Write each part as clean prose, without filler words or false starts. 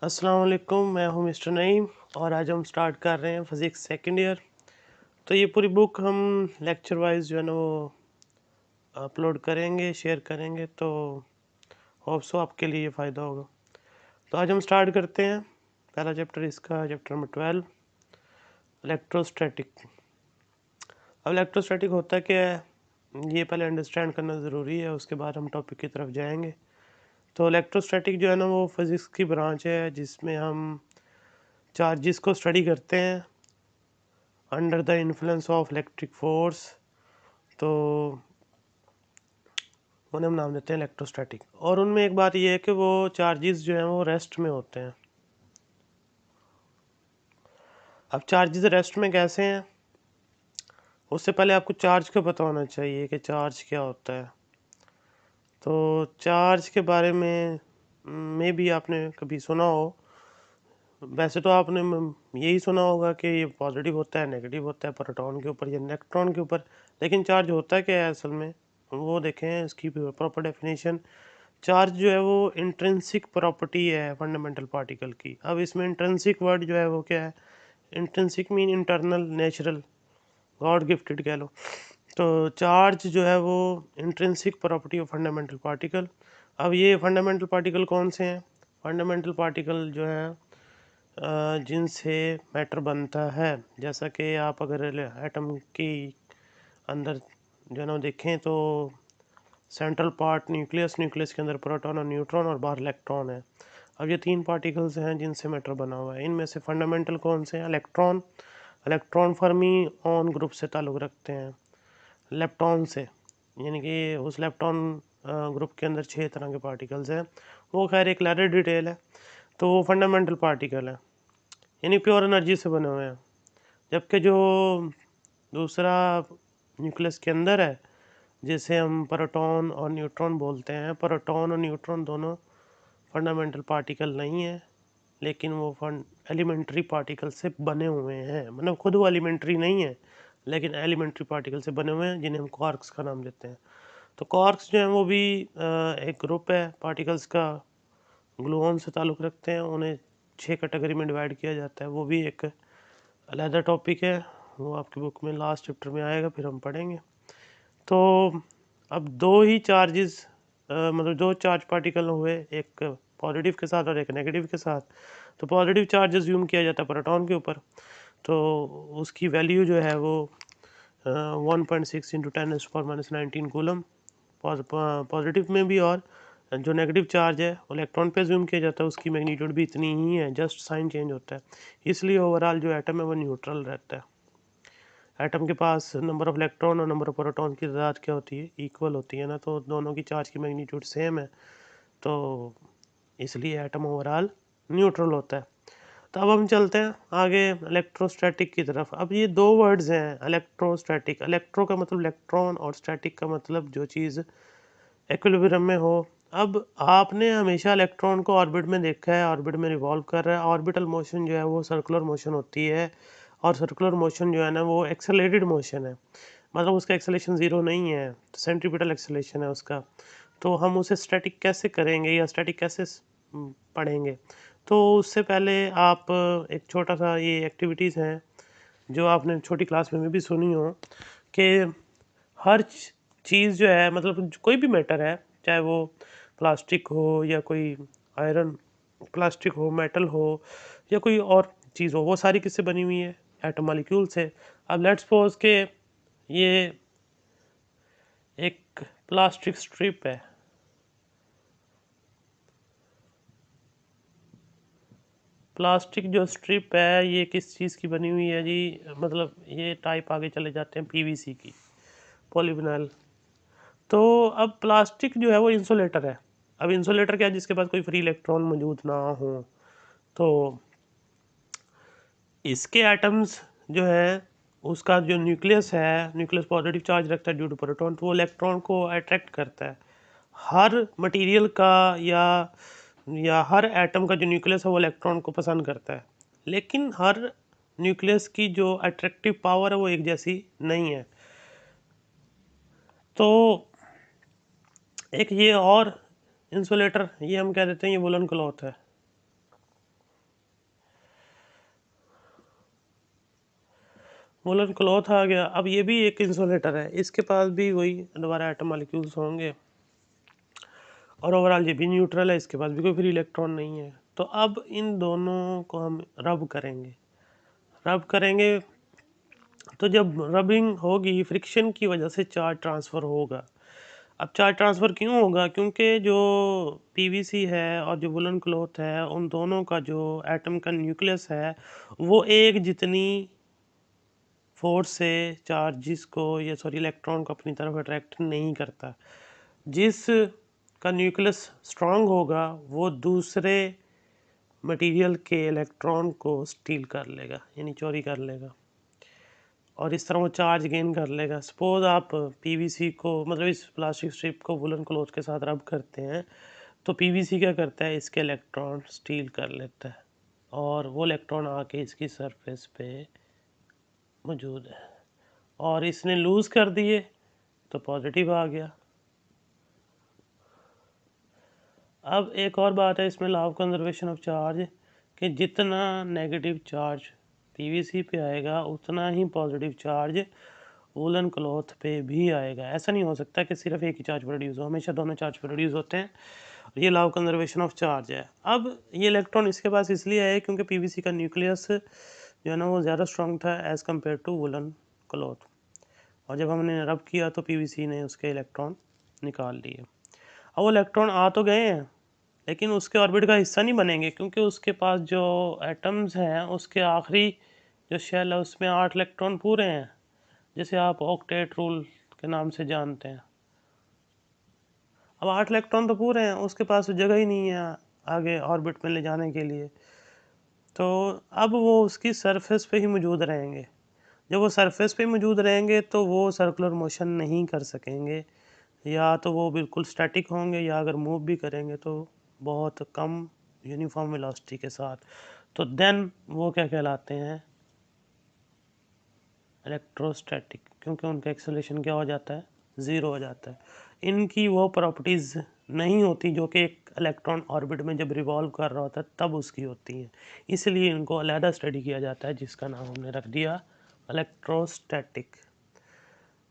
अस्सलाम वालेकुम, मैं हूं मिस्टर नईम और आज हम स्टार्ट कर रहे हैं फिज़िक्स सेकंड ईयर। तो ये पूरी बुक हम लेक्चर वाइज जो है ना वो अपलोड करेंगे, शेयर करेंगे, तो होप सो आपके लिए फ़ायदा होगा। तो आज हम स्टार्ट करते हैं। पहला चैप्टर इसका चैप्टर नंबर 12 इलेक्ट्रोस्टैटिक। अब इलेक्ट्रोस्टैटिक होता क्या है ये पहले अंडरस्टैंड करना ज़रूरी है, उसके बाद हम टॉपिक की तरफ जाएंगे। तो इलेक्ट्रोस्टैटिक जो है ना वो फिज़िक्स की ब्रांच है जिसमें हम चार्जेस को स्टडी करते हैं under the influence of electric force. तो उन्हें हम नाम देते हैं इलेक्ट्रोस्टैटिक। और उनमें एक बात यह है कि वो चार्जेस जो हैं वो रेस्ट में होते हैं। अब चार्जेस रेस्ट में कैसे हैं, उससे पहले आपको चार्ज का पता होना चाहिए कि चार्ज क्या होता है। तो चार्ज के बारे में भी आपने कभी सुना हो। वैसे तो आपने यही सुना होगा कि ये पॉजिटिव होता है, नेगेटिव होता है, प्रोटॉन के ऊपर या इलेक्ट्रॉन के ऊपर। लेकिन चार्ज होता है क्या है असल में, वो देखें इसकी प्रॉपर डेफिनेशन। चार्ज जो है वो इंट्रिंसिक प्रॉपर्टी है फंडामेंटल पार्टिकल की। अब इसमें इंट्रिंसिक वर्ड जो है वो क्या है, intrinsic mean internal, natural, God gifted कह लो। तो चार्ज जो है वो intrinsic property of fundamental particle. अब ये फंडामेंटल पार्टिकल कौन से हैं? फंडामेंटल पार्टिकल जो है जिनसे मैटर बनता है। जैसा कि आप अगर एटम की अंदर जो है ना देखें तो सेंट्रल पार्ट न्यूक्लियस, न्यूक्लियस के अंदर प्रोटॉन और न्यूट्रॉन और बाहर इलेक्ट्रॉन है। अब ये तीन पार्टिकल्स हैं जिनसे मैटर बना हुआ है। इनमें से फंडामेंटल कौन से हैं? Electron. Electron Fermi on group से ताल्लुक़ रखते हैं लेप्टॉन से, यानी कि उस लेप्टॉन ग्रुप के अंदर 6 तरह के पार्टिकल्स हैं। वो खैर एक लेटर डिटेल है। तो वो फंडामेंटल पार्टिकल है, यानी प्योर एनर्जी से बने हुए हैं। जबकि जो दूसरा न्यूक्लियस के अंदर है जिसे हम प्रोटॉन और न्यूट्रॉन बोलते हैं, प्रोटॉन और न्यूट्रॉन दोनों फंडामेंटल पार्टिकल नहीं है, लेकिन वो एलिमेंट्री पार्टिकल से बने हुए हैं। मतलब खुद वो एलिमेंट्री नहीं है लेकिन एलिमेंट्री पार्टिकल से बने हुए हैं, जिन्हें हम क्वार्क्स का नाम देते हैं। तो क्वार्क्स जो हैं वो भी एक ग्रुप है पार्टिकल्स का, ग्लूऑन से ताल्लुक़ रखते हैं। उन्हें 6 कैटेगरी में डिवाइड किया जाता है। वो भी एक अलग टॉपिक है, वो आपकी बुक में लास्ट चैप्टर में आएगा, फिर हम पढ़ेंगे। तो अब दो ही चार्जेस, मतलब दो चार्ज पार्टिकल हुए, एक पॉजिटिव के साथ और एक नेगेटिव के साथ। तो पॉजिटिव चार्ज अज्यूम किया जाता है प्रोटॉन के ऊपर, तो उसकी वैल्यू जो है वो 1.6 इंटू 10⁻⁻19 कूलम पॉजिटिव में भी। और जो नेगेटिव चार्ज है वो इलेक्ट्रॉन पे अज्यूम किया जाता है, उसकी मैग्नीट्यूड भी इतनी ही है, जस्ट साइन चेंज होता है। इसलिए ओवरऑल जो एटम है वो न्यूट्रल रहता है। एटम के पास नंबर ऑफ इलेक्ट्रॉन और नंबर ऑफ प्रोटॉन की तादाद क्या होती है, इक्वल होती है ना, तो दोनों की चार्ज की मैग्नीट्यूड सेम है, तो इसलिए एटम ओवरऑल न्यूट्रल होता है। तो अब हम चलते हैं आगे इलेक्ट्रोस्टैटिक की तरफ। अब ये दो वर्ड्स हैं इलेक्ट्रोस्टैटिक। इलेक्ट्रो का मतलब इलेक्ट्रॉन और स्टैटिक का मतलब जो चीज़ इक्विलिब्रियम में हो। अब आपने हमेशा इलेक्ट्रॉन को ऑर्बिट में देखा है, ऑर्बिट में रिवॉल्व कर रहा है। ऑर्बिटल मोशन जो है वो सर्कुलर मोशन होती है, और सर्कुलर मोशन जो है ना वो एक्सेलरेटेड मोशन है, मतलब उसका एक्सेलेरेशन ज़ीरो नहीं है, सेंट्रीपिटल एक्सेलेरेशन है उसका। तो हम उसे स्टैटिक कैसे करेंगे या स्टैटिक कैसे पढ़ेंगे? तो उससे पहले आप एक छोटा सा ये एक्टिविटीज़ हैं जो आपने छोटी क्लास में भी सुनी हो कि हर चीज़ जो है, मतलब कोई भी मैटर है, चाहे वो प्लास्टिक हो या कोई आयरन, प्लास्टिक हो, मेटल हो या कोई और चीज़ हो, वो सारी किससे बनी हुई है? एटम मॉलिक्यूल से। अब लेट्स सपोज के ये एक प्लास्टिक स्ट्रिप है। प्लास्टिक जो स्ट्रिप है ये किस चीज़ की बनी हुई है जी? मतलब ये टाइप आगे चले जाते हैं पीवीसी की, पॉलीविनाइल। तो अब प्लास्टिक जो है वो इंसुलेटर है। अब इंसुलेटर क्या है? जिसके पास कोई फ्री इलेक्ट्रॉन मौजूद ना हो। तो इसके एटम्स जो है, उसका जो न्यूक्लियस है, न्यूक्लियस पॉजिटिव चार्ज रखता है ड्यू टू प्रोटॉन, तो वो इलेक्ट्रॉन को अट्रैक्ट करता है। हर मटेरियल का या हर एटम का जो न्यूक्लियस है वो इलेक्ट्रॉन को पसंद करता है, लेकिन हर न्यूक्लियस की जो अट्रैक्टिव पावर है वो एक जैसी नहीं है। तो एक ये और इंसुलेटर, ये हम कह देते हैं ये वुलन क्लॉथ है। वुलन क्लॉथ आ गया। अब ये भी एक इंसुलेटर है, इसके पास भी वही दोबारा एटम मॉलिक्यूल्स होंगे और ओवरऑल ये भी न्यूट्रल है, इसके पास भी कोई फ्री इलेक्ट्रॉन नहीं है। तो अब इन दोनों को हम रब करेंगे। रब करेंगे तो जब रबिंग होगी, फ्रिक्शन की वजह से चार्ज ट्रांसफ़र होगा। अब चार्ज ट्रांसफ़र क्यों होगा? क्योंकि जो पीवीसी है और जो वुलन क्लॉथ है, उन दोनों का जो एटम का न्यूक्लियस है, वो एक जितनी फोर्स से चार्जिस को या सॉरी इलेक्ट्रॉन को अपनी तरफ अट्रैक्ट नहीं करता। जिस का न्यूक्लियस स्ट्रांग होगा वो दूसरे मटेरियल के इलेक्ट्रॉन को स्टील कर लेगा, यानी चोरी कर लेगा, और इस तरह वो चार्ज गेन कर लेगा। सपोज आप पीवीसी को, मतलब इस प्लास्टिक स्ट्रिप को वुलन क्लॉथ के साथ रब करते हैं, तो पीवीसी क्या करता है, इसके इलेक्ट्रॉन स्टील कर लेता है और वो इलेक्ट्रॉन आके इसकी सरफेस पे मौजूद है, और इसने लूज़ कर दिए तो पॉजिटिव आ गया। अब एक और बात है इसमें, law of conservation of charge, कि जितना नेगेटिव चार्ज पीवीसी पे आएगा उतना ही पॉजिटिव चार्ज वूलन क्लॉथ पे भी आएगा। ऐसा नहीं हो सकता कि सिर्फ एक ही चार्ज प्रोड्यूस हो, हमेशा दोनों चार्ज प्रोड्यूस होते हैं। ये law of conservation of charge है। अब ये इलेक्ट्रॉन इसके पास इसलिए आए क्योंकि पीवीसी का न्यूक्लियस जो है ना वो ज़्यादा स्ट्रॉन्ग था as compared to woollen cloth, और जब हमने रब किया तो पीवीसी ने उसके इलेक्ट्रॉन निकाल लिए। अब वो इलेक्ट्रॉन आ तो गए हैं, लेकिन उसके ऑर्बिट का हिस्सा नहीं बनेंगे, क्योंकि उसके पास जो एटम्स हैं उसके आखिरी जो शेल है उसमें 8 इलेक्ट्रॉन पूरे हैं, जैसे आप ऑक्टेट रूल के नाम से जानते हैं। अब 8 इलेक्ट्रॉन तो पूरे हैं, उसके पास जगह ही नहीं है आगे ऑर्बिट में ले जाने के लिए, तो अब वो उसकी सरफेस पे ही मौजूद रहेंगे। जब वो सरफेस पे मौजूद रहेंगे तो वो सर्कुलर मोशन नहीं कर सकेंगे, या तो वो बिल्कुल स्टैटिक होंगे, या अगर मूव भी करेंगे तो बहुत कम यूनिफॉर्म वेलोसिटी के साथ। तो देन वो क्या कहलाते हैं, इलेक्ट्रोस्टैटिक, क्योंकि उनका एक्सेलरेशन क्या हो जाता है, ज़ीरो हो जाता है। इनकी वो प्रॉपर्टीज़ नहीं होती जो कि एक इलेक्ट्रॉन ऑर्बिट में जब रिवॉल्व कर रहा होता है तब उसकी होती हैं, इसलिए इनको अलहदा स्टडी किया जाता है, जिसका नाम हमने रख दिया इलेक्ट्रोस्टैटिक।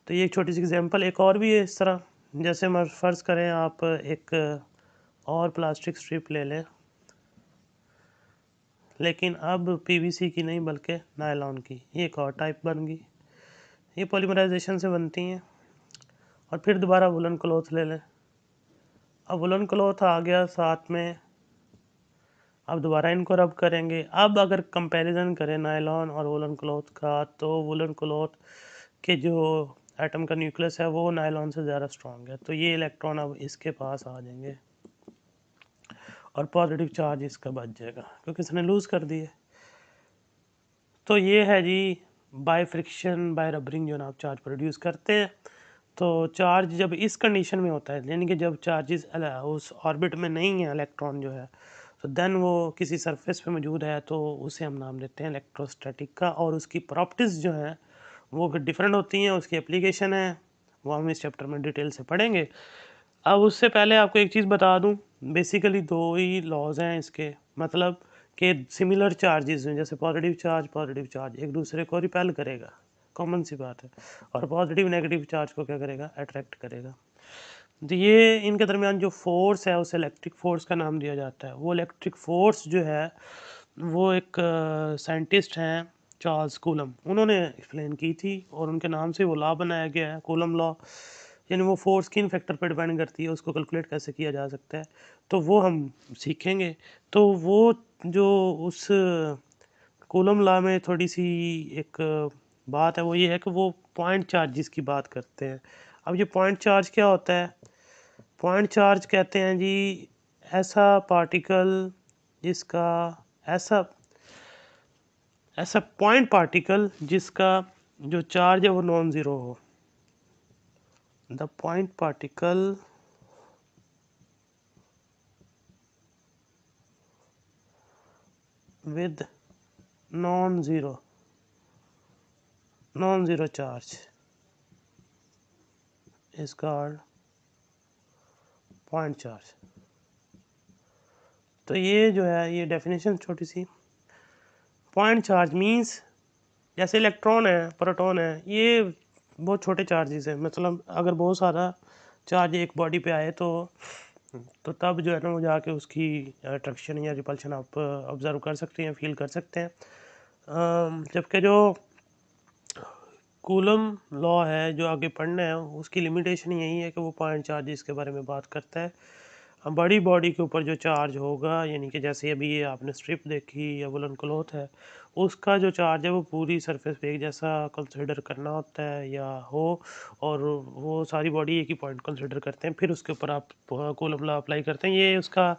तो ये एक छोटी सी एग्जांपल एक और भी है इस तरह, जैसे फ़र्ज़ करें आप एक और प्लास्टिक स्ट्रिप ले लें, लेकिन अब पीवीसी की नहीं बल्कि नायलॉन की, ये एक और टाइप बन गई। ये पॉलीमराइजेशन से बनती हैं। और फिर दोबारा वुलन क्लॉथ ले लें। अब वुलन क्लॉथ आ गया साथ में, अब दोबारा इनको रब करेंगे। अब अगर कंपैरिजन करें नायलॉन और वुलन क्लॉथ का, तो वुलन क्लॉथ के जो एटम का न्यूक्लियस है वो नायलॉन से ज़्यादा स्ट्रॉन्ग है, तो ये इलेक्ट्रॉन अब इसके पास आ जाएंगे और पॉजिटिव चार्ज इसका बच जाएगा क्योंकि इसने लूज़ कर दिए। तो ये है जी बाय फ्रिक्शन बाय रबरिंग जो ना आप चार्ज प्रोड्यूस करते हैं। तो चार्ज जब इस कंडीशन में होता है, यानी कि जब चार्जेस उस ऑर्बिट में नहीं है इलेक्ट्रॉन जो है, तो देन वो किसी सरफेस पे मौजूद है, तो उसे हम नाम देते हैं इलेक्ट्रोस्टैटिक का। और उसकी प्रॉपर्टीज़ जो हैं वो डिफरेंट होती हैं, उसकी एप्लीकेशन है वो हम इस चैप्टर में डिटेल से पढ़ेंगे। अब उससे पहले आपको एक चीज़ बता दूं, बेसिकली दो ही लॉज हैं इसके, मतलब कि सिमिलर चार्जेस हैं, जैसे पॉजिटिव चार्ज एक दूसरे को रिपेल करेगा, कॉमन सी बात है, और पॉजिटिव नेगेटिव चार्ज को क्या करेगा, अट्रैक्ट करेगा। तो ये इनके दरमियान जो फोर्स है उसे इलेक्ट्रिक फोर्स का नाम दिया जाता है। वो इलेक्ट्रिक फोर्स जो है वो एक साइंटिस्ट हैं चार्ल्स कूलम, उन्होंने एक्सप्लेन की थी, और उनके नाम से वो लॉ बनाया गया है, कूलम लॉ। यानी वो फोर्स किन फैक्टर पर डिपेंड करती है, उसको कैलकुलेट कैसे किया जा सकता है, तो वो हम सीखेंगे। तो वो जो उस कूलम लॉ में थोड़ी सी एक बात है, वो ये है कि वो पॉइंट चार्जेस की बात करते हैं। अब ये पॉइंट चार्ज क्या होता है? पॉइंट चार्ज कहते हैं जी ऐसा पार्टिकल जिसका ऐसा ऐसा पॉइंट पार्टिकल जिसका जो चार्ज है वो नॉन ज़ीरो हो। The point particle with non-zero charge is called point charge। तो ये जो है ये डेफिनेशन छोटी सी, पॉइंट चार्ज मीन्स जैसे इलेक्ट्रॉन है, प्रोटॉन है, ये बहुत छोटे चार्जेस हैं। मतलब अगर बहुत सारा चार्ज एक बॉडी पे आए तो तब जो है ना वो जाके उसकी अट्रैक्शन या रिपल्शन आप ऑब्जर्व कर सकते हैं, फील कर सकते हैं। जबकि जो कूलम लॉ है जो आगे पढ़ना है, उसकी लिमिटेशन यही है कि वो पॉइंट चार्जेस के बारे में बात करता है। बड़ी बॉडी के ऊपर जो चार्ज होगा, यानी कि जैसे अभी ये आपने स्ट्रिप देखी या वुलन क्लॉथ है, उसका जो चार्ज है वो पूरी सरफेस पे एक जैसा कंसिडर करना होता है या हो, और वो सारी बॉडी एक ही पॉइंट कंसिडर करते हैं, फिर उसके ऊपर आप कूलम लॉ अप्लाई करते हैं। ये उसका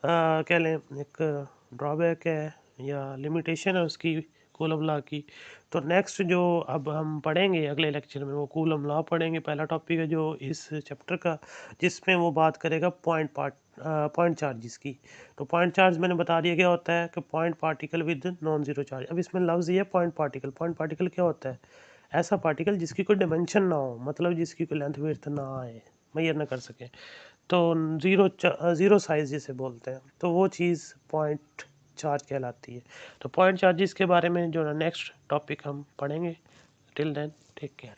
कह लें एक ड्रॉबैक है या लिमिटेशन है उसकी, कूलम लॉ की। तो नेक्स्ट जो अब हम पढ़ेंगे अगले लेक्चर में, वो कूलम लॉ पढ़ेंगे। पहला टॉपिक है जो इस चैप्टर का, जिसमें वो बात करेगा पॉइंट चार्जेस की। तो पॉइंट चार्ज मैंने बता दिया क्या होता है, कि point particle with non zero charge. अब इसमें लफ्ज़ ये पॉइंट पार्टिकल। पॉइंट पार्टिकल क्या होता है, ऐसा पार्टिकल जिसकी कोई डिमेंशन ना हो, मतलब जिसकी कोई लेंथ विड्थ ना आए, मेजर ना कर सके, तो ज़ीरो साइज जिसे बोलते हैं, तो वो चीज़ पॉइंट चार्ज कहलाती है। तो पॉइंट चार्जेस के बारे में जो नेक्स्ट टॉपिक हम पढ़ेंगे। Till then take care.